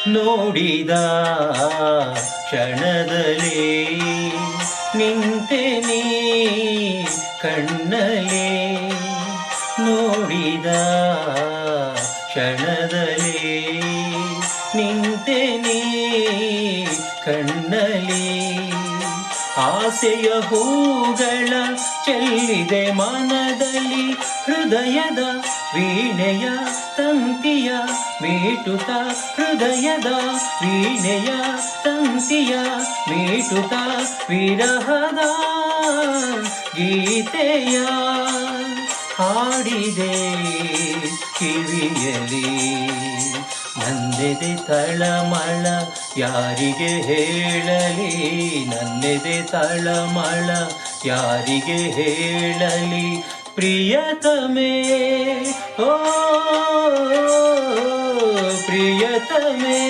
ನೋಡಿದ ಕ್ಷಣದಲ್ಲಿ ನಿಂತೆ ನೀ ಕಣ್ಣಲ್ಲಿ ನೋಡಿದ ಕ್ಷಣದಲ್ಲಿ ನಿಂತೆ ನೀ ಕಣ್ಣಲ್ಲಿ ಆಸೆಯ ಹೂಗಳ ಚೆಲ್ಲಿದೆ ಮನದಲ್ಲಿ ಹೃದಯದ ವೀಣೆಯ ತಂತಿಯ ಮೀಟುತ್ತ ಹೃದಯದ ವೀಣೆಯ ತಂತಿಯ ಮೀಟುತ್ತ ವಿರಹದ ಗೀತೆಯ ಹಾಡಿದೆ ಕಿವಿಯಲಿ ನನ್ನೆದೆ ತಳಮಳ ಯಾರಿಗೆ ಹೇಳಲಿ ನನ್ನೆದೆ ತಳಮಳ ಯಾರಿಗೆ ಹೇಳಲಿ ಪ್ರಿಯತಮೇ ಓ ಪ್ರಿಯತಮೇ